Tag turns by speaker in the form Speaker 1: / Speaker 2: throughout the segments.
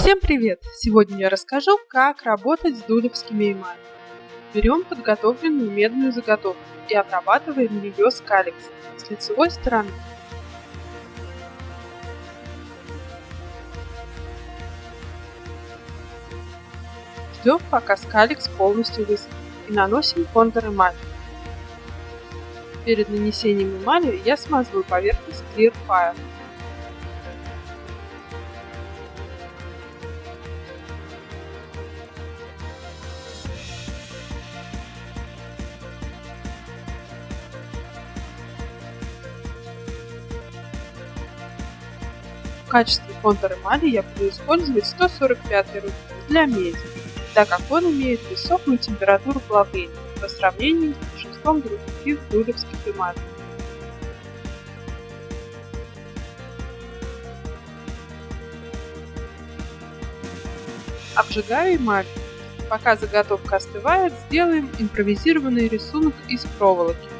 Speaker 1: Всем привет! Сегодня я расскажу, как работать с дулевскими эмалями. Берем подготовленную медную заготовку и обрабатываем ее с каликсом с лицевой стороны. Ждем, пока скаликс полностью высохнет, и наносим контур эмали. Перед нанесением эмали я смазываю поверхность Clear Fire. В качестве контур эмали я буду использовать 145 рубин для меди, так как он имеет высокую температуру плавления по сравнению с большинством других дулевских эмалей. Обжигаю эмаль. Пока заготовка остывает, сделаем импровизированный рисунок из проволоки.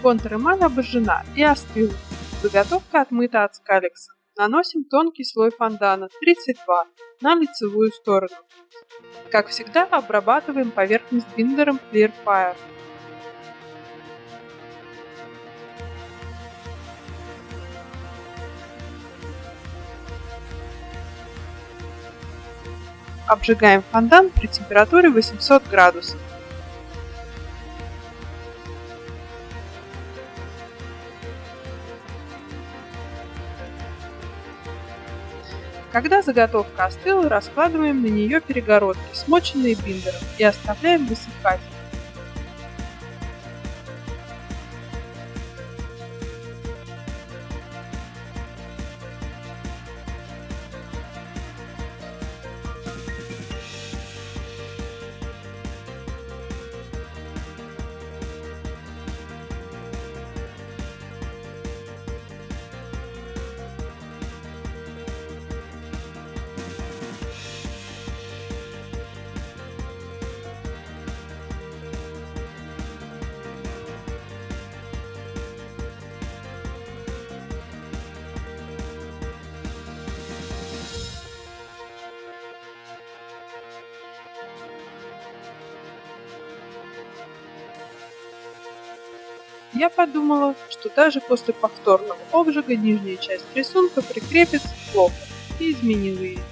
Speaker 1: Контур эмали обожжена и остыла. Заготовка отмыта от скаликса. Наносим тонкий слой фондана 32 на лицевую сторону. Как всегда, обрабатываем поверхность биндером Clear Fire. Обжигаем фондан при температуре 800 градусов. Когда заготовка остыла, раскладываем на нее перегородки, смоченные биндером, и оставляем высыхать. Я подумала, что даже после повторного обжига нижняя часть рисунка прикрепится плохо, и изменила ее.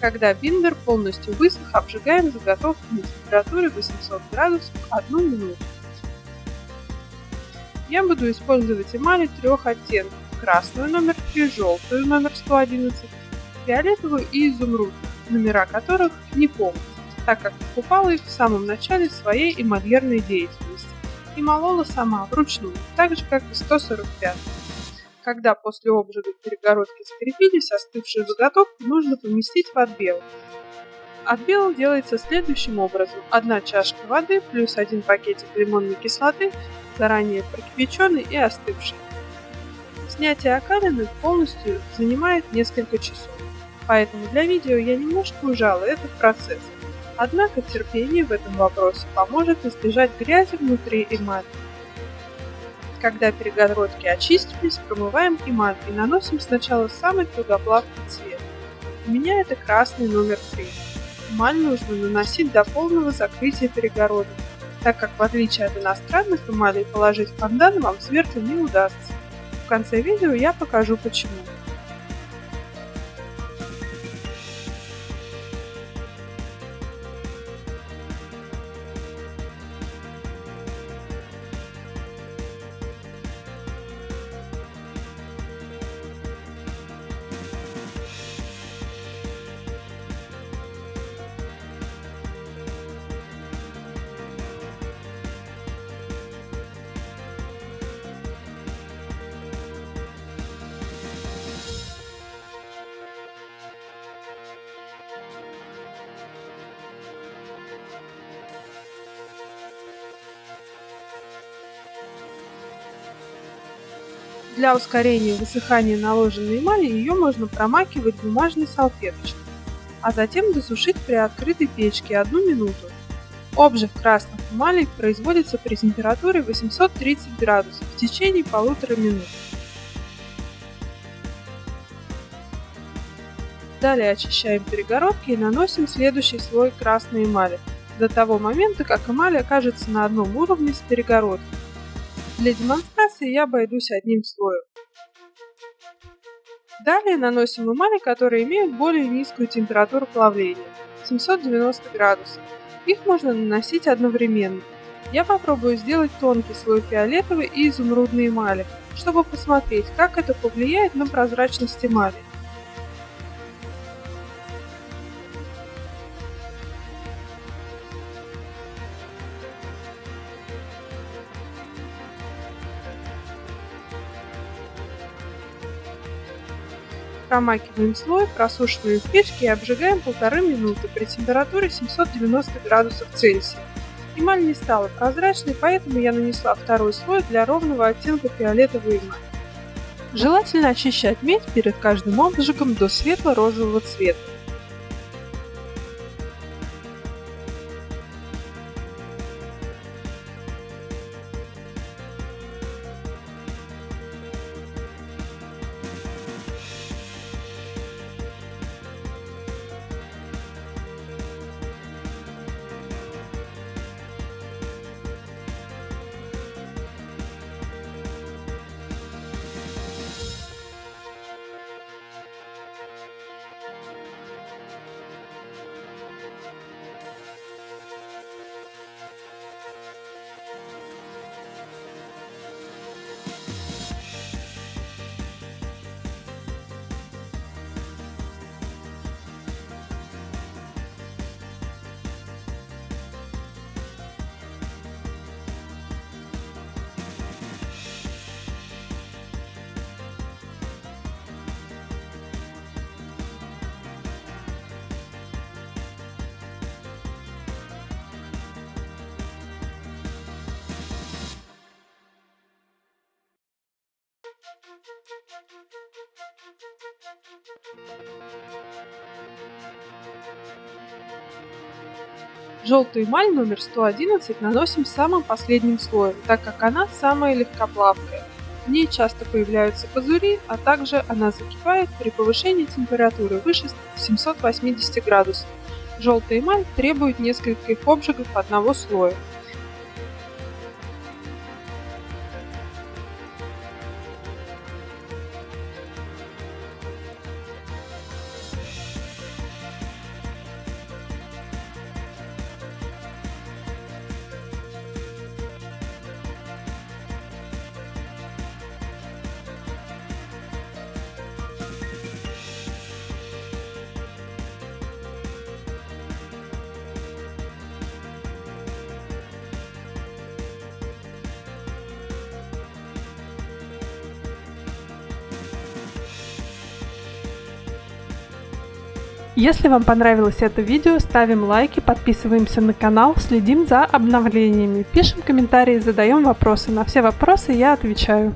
Speaker 1: Когда биндер полностью высох, обжигаем заготовку на температуре 800 градусов 1 минуту. Я буду использовать эмали 3 оттенков: красную номер 3, желтую номер 111, фиолетовую и изумрудную, номера которых не помню, так как покупала их в самом начале своей эмальерной деятельности и молола сама вручную, так же как и 145. Когда после обжига перегородки скрепились, остывшую заготовку нужно поместить в отбел. Отбел делается следующим образом: 1 чашка воды плюс 1 пакетик лимонной кислоты, заранее прокипяченной и остывшей. Снятие окалины полностью занимает несколько часов, поэтому для видео я немножко ужала этот процесс. Однако терпение в этом вопросе поможет избежать грязи внутри эмали. Когда перегородки очистились, промываем эмаль и наносим сначала самый тугоплавкий цвет. У меня это красный номер 3. Эмаль нужно наносить до полного закрытия перегородок, так как в отличие от иностранных эмалей положить фондан вам сверху не удастся. В конце видео я покажу почему. Для ускорения высыхания наложенной эмали ее можно промакивать бумажной салфеточкой, а затем досушить при открытой печке 1 минуту. Обжиг красных эмалей производится при температуре 830 градусов в течение 1,5 минут. Далее очищаем перегородки и наносим следующий слой красной эмали, до того момента, как эмаль окажется на одном уровне с перегородкой. Для демонстрации я обойдусь одним слоем. Далее наносим эмали, которые имеют более низкую температуру плавления – 790 градусов. Их можно наносить одновременно. Я попробую сделать тонкий слой фиолетовой и изумрудной эмали, чтобы посмотреть, как это повлияет на прозрачность эмали. Промакиваем слой, просушиваем в печке и обжигаем 1,5 минуты при температуре 790 градусов Цельсия. Эмаль не стала прозрачной, поэтому я нанесла второй слой для ровного оттенка фиолетовой эмали. Желательно очищать медь перед каждым обжигом до светло-розового цвета. Желтую эмаль номер 111 наносим самым последним слоем, так как она самая легкоплавкая. В ней часто появляются пузыри, а также она закипает при повышении температуры выше 780 градусов. Желтая эмаль требует нескольких обжигов одного слоя. Если вам понравилось это видео, ставим лайки, подписываемся на канал, следим за обновлениями, пишем комментарии, задаем вопросы. На все вопросы я отвечаю.